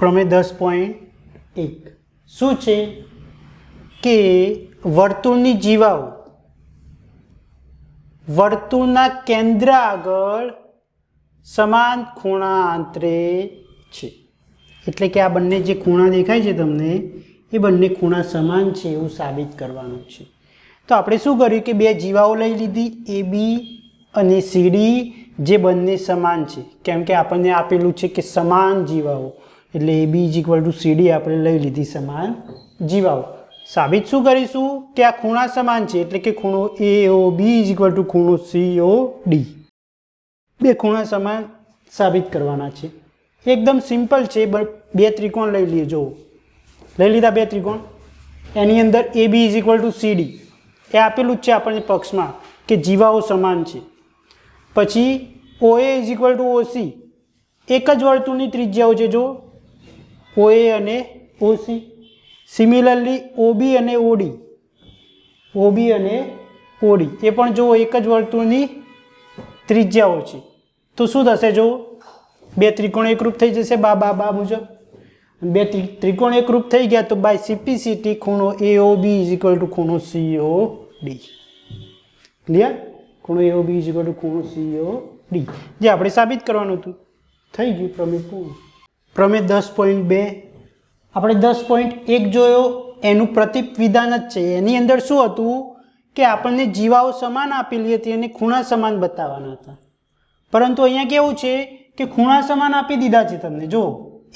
પ્રમેય 10.1 શું છે કે વર્તુળની જીવાઓ વર્તુળના કેન્દ્ર આગળ સમાન ખૂણા આંતરે છે, એટલે કે આ બંને જે ખૂણા દેખાય છે તમને એ બંને ખૂણા સમાન છે એવું સાબિત કરવાનું છે. તો આપણે શું કર્યું કે બે જીવાઓ લઈ લીધી એ બી અને સી ડી જે બંને સમાન છે, કેમ કે આપણને આપેલું છે કે સમાન જીવાઓ એટલે એ બી = સી ડી આપણે લઈ લીધી સમાન જીવાઓ. સાબિત શું કરીશું કે આ ખૂણા સમાન છે એટલે કે ખૂણો એ ઓ બી = ખૂણો સી ઓ ડી. બે ખૂણા સમાન સાબિત કરવાના છે. એકદમ સિમ્પલ છે. બે ત્રિકોણ લઈ લેજો. લઈ લીધા બે ત્રિકોણ. એની અંદર એ બી = સી ડી એ આપેલું જ છે આપણને પક્ષમાં કે જીવાઓ સમાન છે. પછી ઓ એ = ઓ સી એક જ વર્તુળની ત્રિજ્યાઓ છે જો ઓ એ અને ઓ સી. સિમિલરલી ઓબી અને ઓડી એ પણ જો એક જ વર્તુળની ત્રિજ્યાઓ છે. તો શું થશે જો બે ત્રિકોણ એકરૂપ થઈ જશે બા મુજબ. બે ત્રિકોણ એકરૂપ થઈ ગયા તો બાય સિમ્પ્લિસિટી ખૂણો એઓબી = ખૂણો સીઓડી. ક્લિયર? ખૂણો એઓબી = ખૂણો સીઓડી જે આપણે સાબિત કરવાનું હતું. થઈ ગયું પ્રમેય પૂર્ણ. પ્રમેય 10.2 આપણે 10.1 જોયો એનું પ્રતિપ વિધાન જ છે. એની અંદર શું હતું કે આપણને જીવાઓ સમાન આપેલી હતી અને ખૂણા સમાન બતાવવાના હતા, પરંતુ અહીંયા કેવું છે કે ખૂણા સમાન આપી દીધા છે તમને. જો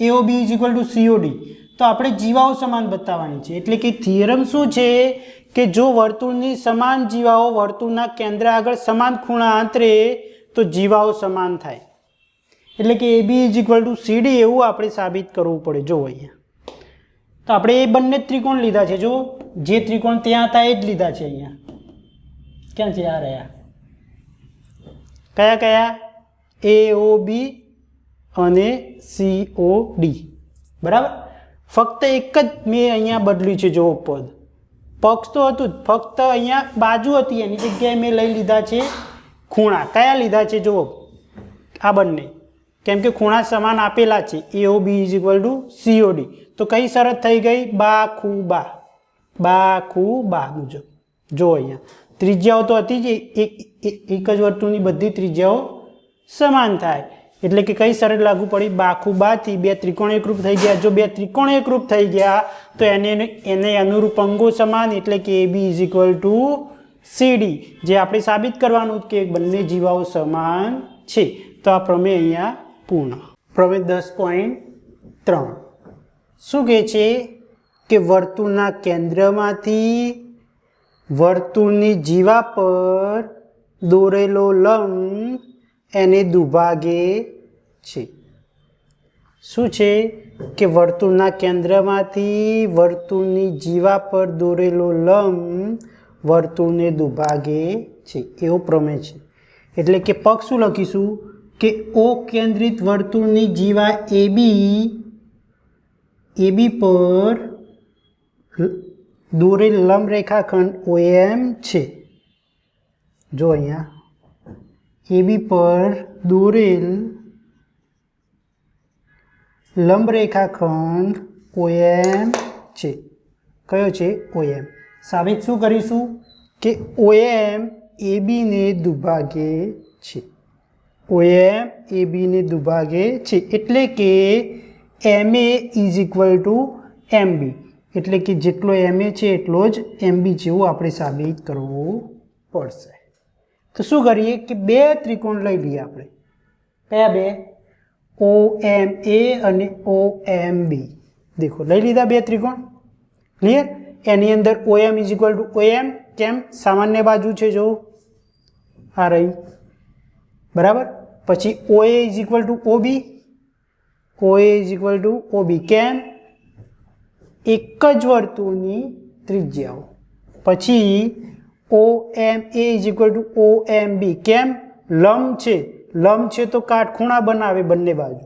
એઓબી = સીઓડી તો આપણે જીવાઓ સમાન બતાવવાની છે. એટલે કે થિયરમ શું છે કે જો વર્તુળની સમાન જીવાઓ વર્તુળના કેન્દ્ર આગળ સમાન ખૂણા આંતરે તો જીવાઓ સમાન થાય. એટલે કે એ બી = સી ડી એવું આપણે સાબિત કરવું પડે. જો અહીંયા તો આપણે એ બંને ત્રિકોણ લીધા છે. જો જે ત્રિકોણ ત્યાં હતા એ જ લીધા છે. અહીંયા ક્યાં છે? આ રહ્યા. કયા? એ ઓ બી અને સી ઓ ડી. બરાબર. ફક્ત એક જ મેં અહીંયા બદલ્યું છે. જો પદ પક્ષ તો હતું જ, ફક્ત અહીંયા બાજુ હતી એની જગ્યાએ મેં લઈ લીધા છે ખૂણા. કયા લીધા છે? જો આ બંને, કેમ કે ખૂણા સમાન આપેલા છે. એઓ બી = સીઓડી તો કઈ શરત થઈ ગઈ? બા ખૂ બા મુજબ. જો અહીંયા ત્રિજ્યાઓ તો હતી જ, એક જ વર્તુળની બધી ત્રિજ્યાઓ સમાન થાય એટલે કે કઈ શરત લાગુ પડી? બા ખૂ બાથી બે ત્રિકોણ એકરૂપ થઈ ગયા. જો બે ત્રિકોણ એકરૂપ થઈ ગયા તો એને અનુરૂપ અંગો સમાન એટલે કે એ બી = સી ડી જે આપણે સાબિત કરવાનું કે બંને જીવાઓ સમાન છે. તો આ પ્રમેય અહીંયા પૂર્ણ. પ્રમેય 10.3 શું કહે છે કે વર્તુળના કેન્દ્રમાંથી વર્તુળની જીવા પર દોરેલો લંબ એને દુભાગે છે. શું છે કે વર્તુળના કેન્દ્રમાંથી વર્તુળની જીવા પર દોરેલો લંબ વર્તુળને દુભાગે છે એવો પ્રમેય છે. એટલે કે પક્ષ શું લખીશું કે ઓ કેન્દ્રિત વર્તુળની જીવા એબી પર દોરેલ લંબ રેખાખંડ OM છે. જો અહીંયા એબી પર દોરેલ લંબ રેખાખંડ OM છે. કયો છે? OM. સાબિત શું કરીશું કે OM AB ને દુભાગે છે. OM AB ને દુભાગે છે એટલે કે MA = MB એટલે કે જેટલો MA છે એટલો જ MB છે એવું આપણે સાબિત કરવું પડશે. તો શું કરીએ કે બે ત્રિકોણ લઈ લઈએ આપણે. કયા બે? OMA અને OMB. દેખો લઈ લીધા બે ત્રિકોણ. ક્લિયર? એની અંદર OM = OM કેમ? સામાન્ય બાજુ છે જો આ રહી. બરાબર. પછી OA = OB. OB કેમ? એક જ વર્તુળની ત્રિજ્યાઓ. પછી OMA = OMB કેમ? લંબ છે તો કાટખૂણા બનાવે બંને બાજુ,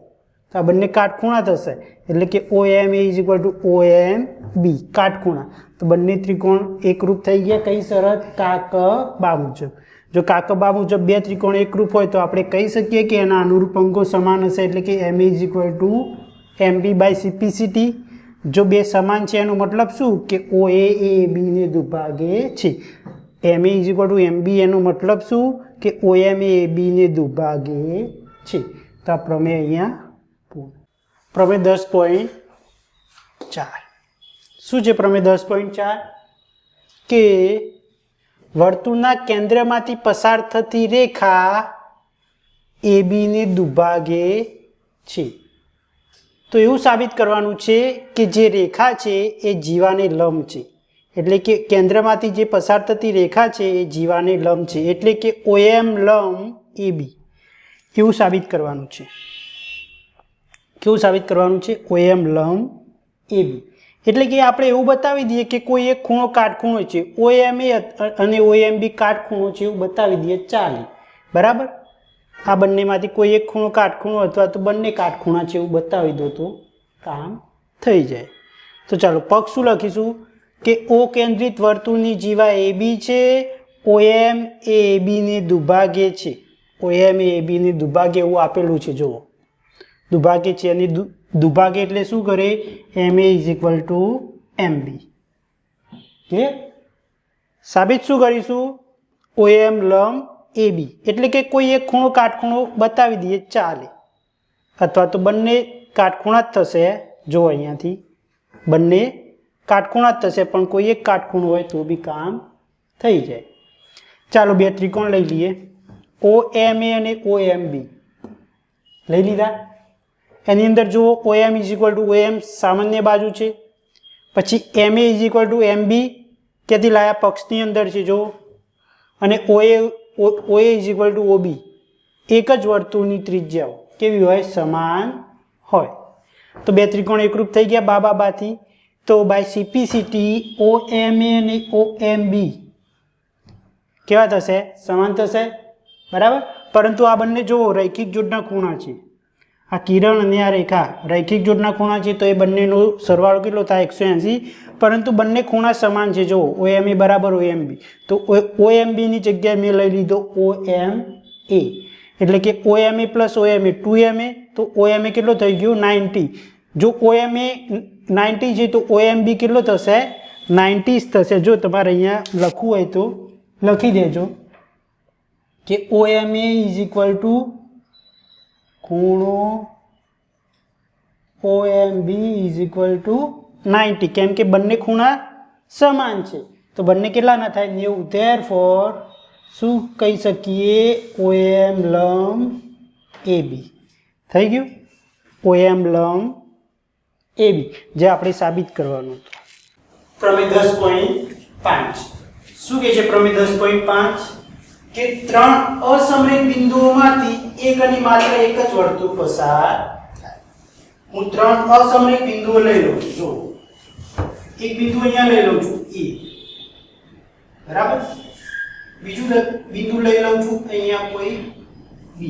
તો આ બંને કાટખૂણા થશે એટલે કે OMA = OMB કાટખૂણા. તો બંને ત્રિકોણ એકરૂપ થઈ ગયા. કઈ શરત? કાકબા મુજબ. જો કાકબા મુજબ બે ત્રિકોણ એકરૂપ હોય તો આપણે કહી શકીએ કે એના અનુરૂપ અંગો સમાન હશે એટલે કે MA = MB બાય CPCT જો બે સમાન છે એનો મતલબ શું કે OA એ AB ને દુભાગે છે MA is equal to MB એનો મતલબ શું કે OM એ AB ને દુભાગે છે તો આ પ્રમેય અહીંયા પૂર્ણ પ્રમેય 10.4 શું છે પ્રમેય 10.4 કે વર્તુળના કેન્દ્રમાંથી પસાર થતી રેખા AB ને દુભાગે છે તો એવું સાબિત કરવાનું છે કે જે રેખા છે એ જીવાને લંબ છે એટલે કે કેન્દ્રમાંથી જે પસાર થતી રેખા છે એ જીવાને લંબ છે એટલે કે OM લંબ AB એવું સાબિત કરવાનું છે કેવું સાબિત કરવાનું છે OM લંબ AB એટલે કે આપણે એવું બતાવી દઈએ કે કોઈ એક ખૂણો કાટખૂણો છે OMA અને OMB કાટખૂણો છે એવું બતાવી દઈએ ચાલે બરાબર આ બંનેમાંથી કોઈ એક ખૂણો કાટખૂણો અથવા તો બંને કાટખૂણા છે એવું બતાવી દો તો કામ થઈ જાય તો ચાલો પગ શું લખીશું કે O કેન્દ્રિત વર્તુળની જીવા AB છે OM એ AB ને દુભાગે છે OM એ AB ને દુભાગે એવું આપેલું છે જુઓ દુભાગે છે અને દુભાગે એટલે શું કરે MA is equal to MB clear સાબિત શું કરીશું OM લંબ AB એટલે કે કોઈ એક ખૂણો કાટખૂણો બતાવી દઈએ ચાલે અથવા તો બંને કાટખૂણા જ થશે જો અહીંયાથી બંને કાટખૂણા જ થશે પણ કોઈ એક કાટખૂણો હોય તો બી કામ થઈ જાય ચાલો બે ત્રિકોણ લઈ લઈએ OMA અને OMB લઈ લીધા એની અંદર જુઓ OM is equal to OM સામાન્ય બાજુ છે પછી MA is equal to MB ક્યાંથી લાયા પક્ષની અંદર છે જો અને OA is equal to OB એક જ વર્તુળની ત્રિજ્યાઓ કેવી હોય સમાન હોય તો બે ત્રિકોણ એકરૂપ થઈ ગયા બાથી તો બાય CPCT OMA અને OMB કેવા થશે સમાન થશે બરાબર પરંતુ આ બંને જુઓ રૈખિક જોડના ખૂણા છે આ કિરણ અને આ રેખા રૈખિક જોડના ખૂણા છે તો એ બંનેનો સરવાળો કેટલો થાય 180 પરંતુ બંને ખૂણા સમાન છે જો OMA બરાબર OMB તો OMB ની જગ્યાએ મેં લઈ લીધો OMA એટલે કે OMA પ્લસ OMA 2MA તો OMA કેટલો થઈ ગયો 90 જો OMA 90 છે તો OMB કેટલો થશે 90 થશે જો તમારે અહીંયા લખવું હોય તો લખી દેજો કે OMA ઇઝ ઇક્વલ ટુ ખૂણો OMB ઇઝ ઇક્વલ ટુ 90 કેમ કે બંને ખૂણા સમાન છે તો બંને કેટલાના થાય 90 ધેરફોર શું કહી શકીએ OM લંબ AB થઈ ગયું OM લંબ AB જે આપણે સાબિત કરવાનું પ્રમેય 10.5 શું કહે છે પ્રમેય 10.5 કે ત્રણ અસમરેખ બિંદુઓમાંથી એક અને માત્ર એક જ વર્તુળ પસાર હું ત્રણ અસમરેખ બિંદુઓ લઈ લઉં છું જો એક બિંદુ અહીંયા લઈ લઉં છું A બરાબર બીજું બિંદુ લઈ લઉં છું અહીંયા કોઈ B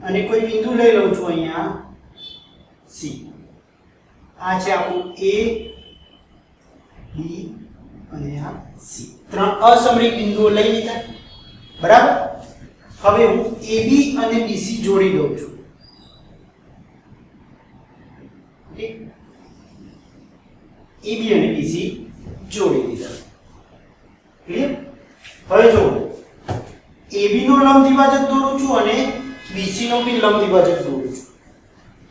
અને કોઈ બિંદુ લઈ લઉં છું અહીંયા C આ છે આપણું A B અને આ C ત્રણ અસમરેખ બિંદુઓ લઈ લીધા બરાબર હવે હું AB અને BC જોડી દઉં છું ઓકે AB અને BC જોડી દીધા ક્લિયર હવે જો AB નો લંબ દ્વિભાજક દોરું છું અને BC નો બી લંબ દ્વિભાજક દોરું છું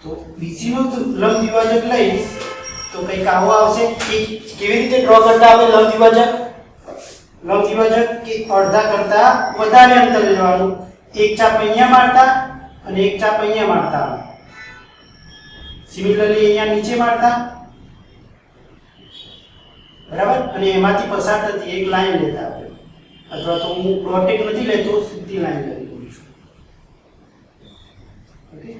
તો BC નો લંબ દ્વિભાજક લઈશ તો કંઈક આવો આવશે કે કેવી રીતે ડ્રો કરતા આપણે લંબ દ્વિભાજક કે અડધા કરતા વધારે અંતર લેવાનું એક ચાપ અહીંયા મારતા અને એક ચાપ અહીંયા મારતા સિમિલરલી અહીંયા નીચે મારતા બરાબર અને એમાંથી પસાર થતી એક લાઈન લેતા અથવા તો હું પ્રોટેક્ટ નથી લેતો સીધી લાઈન લઈ લઉં છું ઓકે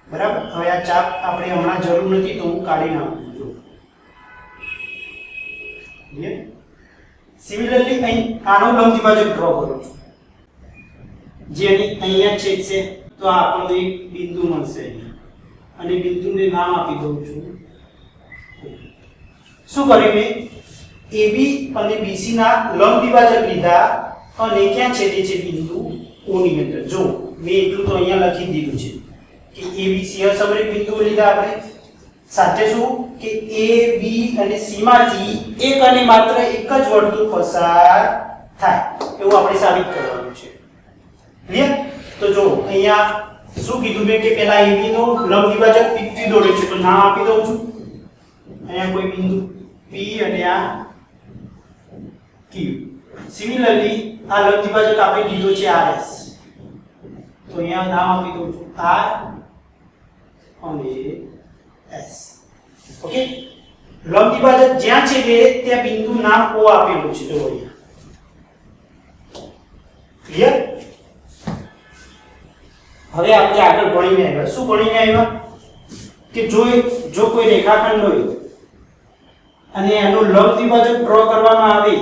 બરાબર હવે આ ચાપ આપણે હમણાં જરૂર નથી તો હું કાઢી નાખું છું ક્લિયર સિમિલરલી અહીં આનો લંબ દ્વિભાજક ડ્રો કરું છું જે અહીંયા છેદશે તો આપણને એક બિંદુ મળશે અને બિંદુને નામ આપી દઉં છું શું કર્યું મેં AB અને BC ના લંબ દ્વિભાજક લીધા અને ક્યાં છેદે છે બિંદુ O ની અંદર જો મેં એટલું તો અહીંયા લખી દીધું છે કે એ બી સી અસમરેખ બિંદુઓ લીધા આપણે, સાથે શું કે એ બી અને સી માંથી એક અને માત્ર એક જ વર્તુળ પસાર થાય એવું આપણે સાબિત કરવાનું છે. ક્લિયર? તો જો અહીંયા શું કીધું મેં કે પહેલા AB નો લંબ દ્વિભાજક PQ દોર્યો છે, તો નામ આપી દઉં છું. અહીંયા કોઈ બિંદુ P અને આ Q. સિમિલરલી આ લંબ દ્વિભાજક આપણે લીધો છે RS, તો અહીંયા નામ આપી દઉં છું R અને S. ઓકે, લંબ દ્વિભાજક જ્યાં છે ત્યાં બિંદુ નામ O આપેલું છે, જો અહીંયા. ક્લિયર? હવે આપણે આગળ ભણીને આવ્યા. શું ભણીને આવ્યા? કે જો કોઈ રેખાખંડ હોય અને એનું લંબ દ્વિભાજક ડ્રો કરવામાં આવે,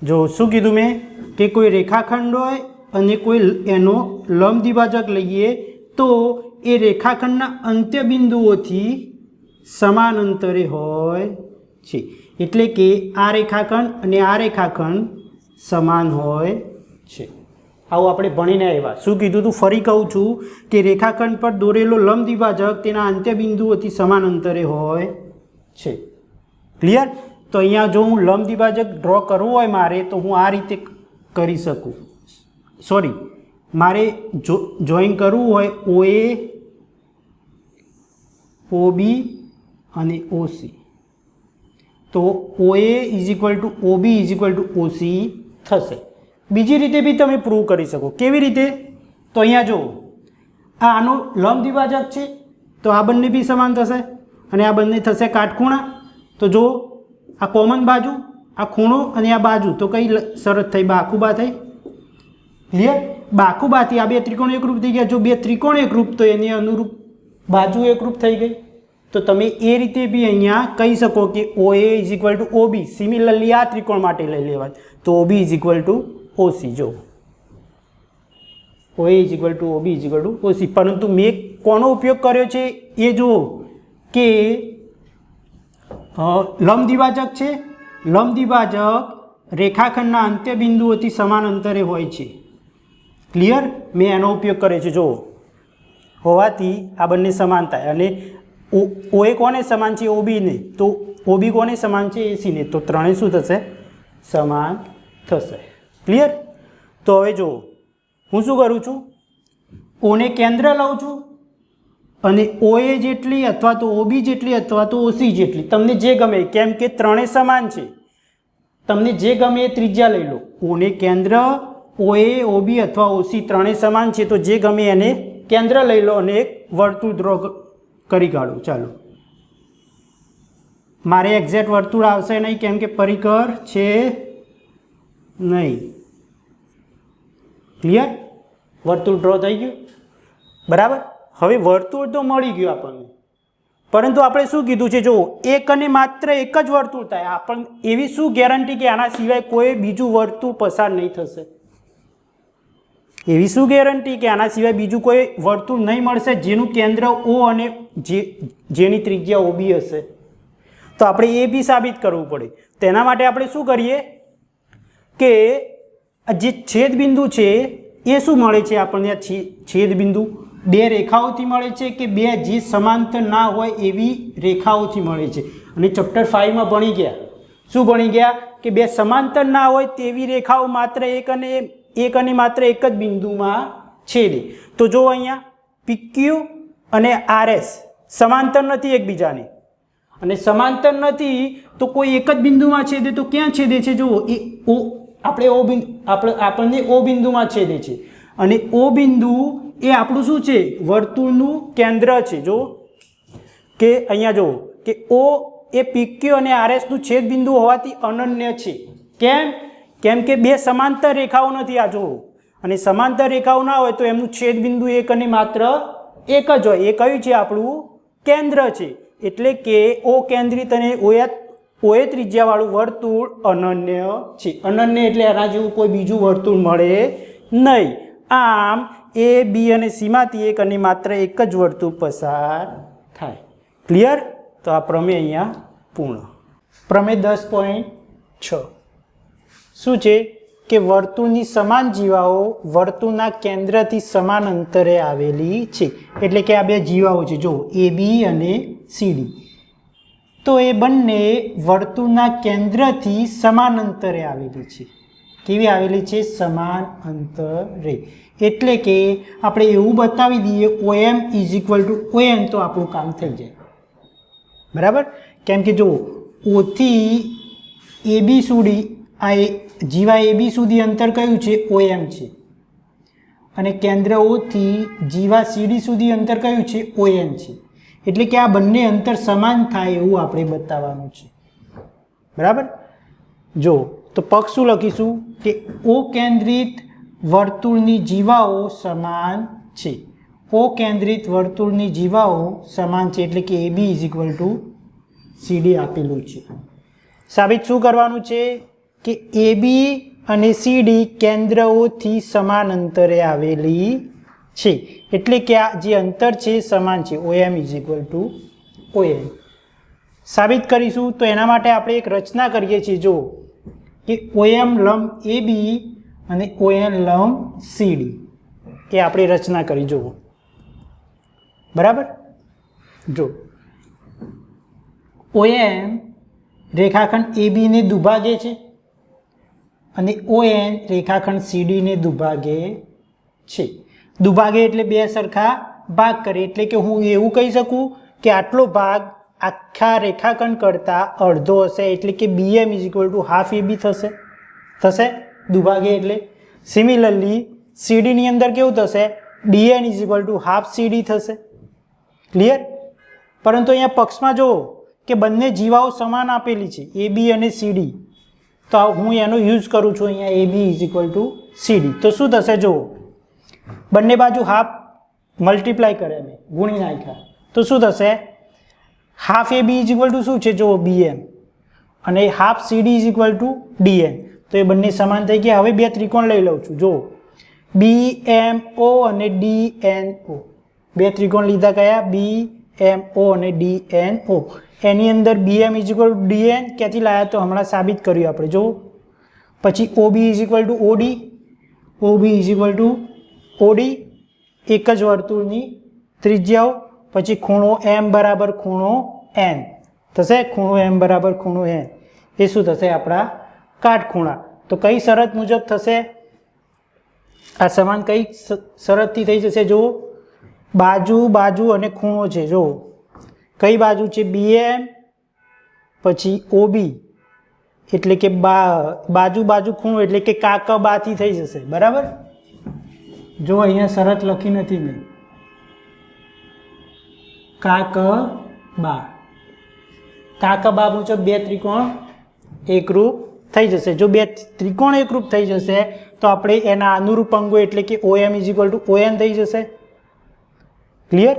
જો શું કીધું મેં કે કોઈ રેખાખંડ હોય અને કોઈ એનો લંબ દ્વિભાજક લઈએ તો એ રેખાખંડના અંત્ય બિંદુઓથી સમાન અંતરે હોય છે. એટલે કે આ રેખાખંડ અને આ રેખાખંડ સમાન હોય છે. આવું આપણે ભણીને આવ્યા. શું કીધું તું? ફરી કહું છું કે રેખાખંડ પર દોરેલો લંબ દ્વિભાજક તેના અંત્ય બિંદુઓથી સમાન અંતરે હોય છે. ક્લિયર? તો અહીંયા જો હું લંબ દ્વિભાજક ડ્રો કરવું હોય મારે, તો હું આ રીતે કરી શકું. સોરી, મારે જોઈન કરવું હોય OA, OB અને OC, તો OA = OB = OC થશે. બીજી રીતે બી તમે પ્રૂવ કરી શકો. કેવી રીતે? તો અહીંયા જુઓ, આનો લંબ દ્વિભાજક છે તો આ બંને બી સમાન થશે અને આ બંને થશે કાટખૂણા. તો જો આ કોમન બાજુ, આ ખૂણો અને આ બાજુ, તો કઈ શરત થઈ? બાકુબા થઈ. ક્લિયર? બાકુબાથી આ બે ત્રિકોણ એકરૂપ થઈ ગયા. જો બે ત્રિકોણ એકરૂપ તો એની અનુરૂપ બાજુ એકરૂપ થઈ ગઈ. તો તમે એ રીતે બી અહીંયા કહી શકો કે OA = OB. સિમિલરલી આ ત્રિકોણ માટે લઈ લેવાય તો OB = OC. જો OA = OB = OC. પરંતુ મેં કોનો ઉપયોગ કર્યો છે એ જુઓ કે લંબ દ્વિભાજક છે. લંબ દ્વિભાજક રેખાખંડના અંત્ય બિંદુઓથી સમાન અંતરે હોય છે. ક્લિયર? મેં એનો ઉપયોગ કર્યો છે. જુઓ, હોવાથી આ બંને સમાન થાય. અને OA કોને સમાન છે? OB ને. તો OB કોને સમાન છે? AC ને. તો ત્રણેય શું થશે? સમાન થશે. ક્લિયર? તો હવે જુઓ, હું શું કરું છું? ઓને કેન્દ્ર લઉં છું અને OA જેટલી અથવા તો OB જેટલી અથવા તો OC જેટલી, તમને જે ગમે, કેમ કે ત્રણેય સમાન છે, તમને જે ગમે એ ત્રિજ્યા લઈ લો. ઓને કેન્દ્ર, OA, OB અથવા OC ત્રણેય સમાન છે, તો જે ગમે એને કેન્દ્ર લઈ લો અને એક વર્તુળ ડ્રો કરી કાઢો. ચાલો, મારે એક્ઝેક્ટ વર્તુળ આવશે નહીં કેમ કે પરિકર છે નહીં. ક્લિયર? વર્તુળ ડ્રો થઈ ગયું. બરાબર. હવે વર્તુળ તો મળી ગયું આપણને, પરંતુ આપણે શું કીધું છે? જો એક અને માત્ર એક જ વર્તુળ થાય, આપણને એવી શું ગેરંટી કે આના સિવાય કોઈ બીજું વર્તુળ પસાર નહીં થશે? એવી શું ગેરંટી કે આના સિવાય બીજું કોઈ વર્તુળ નહીં મળશે જેનું કેન્દ્ર O અને જેની ત્રિજ્યા OB હશે? તો આપણે એ બી સાબિત કરવું પડે. તેના માટે આપણે શું કરીએ કે જે છેદબિંદુ છે એ શું મળે છે આપણને? આ છેદબિંદુ બે રેખાઓથી મળે છે કે બે જે સમાંતર ના હોય એવી રેખાઓથી મળે છે. અને ચેપ્ટર 5માં ભણી ગયા. શું ભણી ગયા? કે બે સમાંતર ના હોય તેવી રેખાઓ માત્ર એક અને માત્ર એક જ બિંદુમાં છેદે. તો જો અહીંયા PQ અને RS સમાંતર નથી એકબીજાને, અને સમાંતર નથી તો કોઈ એક જ બિંદુમાં છેદે. તો ક્યાં છેદે છે? જુઓ, એ આપણને O બિંદુમાં છેદે છે. અને O બિંદુ એ આપણું શું છે? વર્તુળનું કેન્દ્ર છે. જો કે અહીંયા જુઓ કે O એ PQ અને RS નું છેદ બિંદુ હોવાથી અનન્ય છે. કેમ કે બે સમાંતર રેખાઓ નથી. આ જુઓ, અને સમાંતર રેખાઓ ના હોય તો એમનું છેદ બિંદુ એક અને માત્ર એક જ હોય. એ કયું છે? આપણું કેન્દ્ર છે. એટલે કે O કેન્દ્રિત અને OA ત્રિજ્યાવાળું વર્તુળ અનન્ય છે. અનન્ય એટલે એના જેવું કોઈ બીજું વર્તુળ મળે નહીં. આમ A, B અને C માંથી એક અને માત્ર એક જ વર્તુળ પસાર થાય. ક્લિયર? તો આ પ્રમેય અહીંયા પૂર્ણ. પ્રમેય 10.6 શું છે? કે વર્તુળની સમાન જીવાઓ વર્તુળના કેન્દ્રથી સમાન અંતરે આવેલી છે. એટલે કે આ બે જીવાઓ છે જો AB અને CD, તો એ બંને વર્તુળના કેન્દ્રથી સમાન અંતરે આવેલી છે. કેવી આવેલી છે? સમાન અંતરે. એટલે કે આપણે એવું બતાવી દઈએ OM = ON તો આપણું કામ થઈ જાય. બરાબર? કેમ કે જો O થી AB સુધી આ જીવા AB સુધી અંતર કયું છે? OM છે. અને કેન્દ્ર O થી જીવા CD સુધી અંતર કયું છે? ON છે. એટલે કે આ બંને અંતર સમાન થાય એવું આપણે બતાવવાનું છે. બરાબર? જો તો પગ શું લખીશું કે O કેન્દ્રિત વર્તુળની જીવાઓ સમાન છે. O કેન્દ્રિત વર્તુળની જીવાઓ સમાન છે એટલે કે AB = CD આપેલું છે. સાબિત શું કરવાનું છે કે AB અને CD કેન્દ્રોથી સમાન અંતરે આવેલી છે. એટલે કે આ જે અંતર છે સમાન છે. OM = ON. સાબિત કરીશું તો એના માટે આપણે એક રચના કરીએ છીએ જો કે OM લંબ AB અને ON લંબ CD એ આપણે રચના કરી જુઓ. બરાબર? જો OM રેખાખંડ AB ને દુભાગે છે અને ON રેખાખંડ CD ને દુભાગે છે. દુભાગે એટલે બે સરખા ભાગ કરે. એટલે કે હું એવું કહી શકું કે આટલો ભાગ આખા રેખાખંડ કરતાં અડધો હશે. એટલે કે BM = ½ AB થશે દુભાગે એટલે. સિમિલરલી CD ની અંદર કેવું થશે? DN = ½ CD થશે. ક્લિયર? પરંતુ અહીંયા પક્ષમાં જુઓ કે બંને જીવાઓ સમાન આપેલી છે AB અને CD, તો હું એનો યુઝ કરું છું અહીંયા AB = CD. તો શું થશે? જુઓ બંને બાજુ હાફ મલ્ટીપ્લાય કરે મેં ગુણી નાખ્યા તો શું થશે? ½ AB = શું છે? જુઓ BM અને ½ CD = DN. તો એ બંને સમાન થઈ ગયા. હવે બે ત્રિકોણ લઈ લઉં છું. જુઓ BMO અને DNO. બે ત્રિકોણ લીધા કયા? BMO અને DNO. એની અંદર BM = DN ક્યાંથી લાવ્યા? તો હમણાં સાબિત કર્યું આપણે. જો પછી OB = OD, OB = OD, એક જ વર્તુળની ત્રિજ્યાઓ. પછી ખૂણો M બરાબર ખૂણો N થશે. ખૂણો M બરાબર ખૂણો N એ શું થશે? આપણા કાટખૂણા. તો કઈ શરત મુજબ થશે? આ સમાન કઈ શરતથી થઈ જશે? જુઓ બાજુ અને ખૂણો છે. જો કઈ બાજુ છે? BM પછી OB એટલે કે બાજુ ખૂણો એટલે કે કાકબાથી થઈ જશે. બરાબર? જો અહીંયા શરત લખી નથી મેં. કાકબા મુજબ બે ત્રિકોણ એકરૂપ થઈ જશે. જો બે ત્રિકોણ એકરૂપ થઈ જશે તો આપણે એના અનુરૂપ અંગો એટલે કે OM = ON થઈ જશે. ક્લિયર?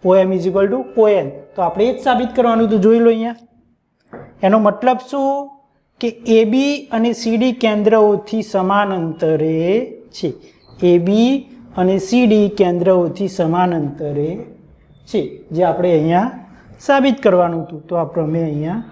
OM = ON. તો આપણે એ જ સાબિત કરવાનું. તો જોઈ લો અહીંયા એનો મતલબ શું કે AB અને CD કેન્દ્રોથી સમાન અંતરે છે. AB અને CD કેન્દ્રોથી સમાન અંતરે છે જે આપણે અહીંયા સાબિત કરવાનું હતું. તો આ પ્રમેય અહીંયા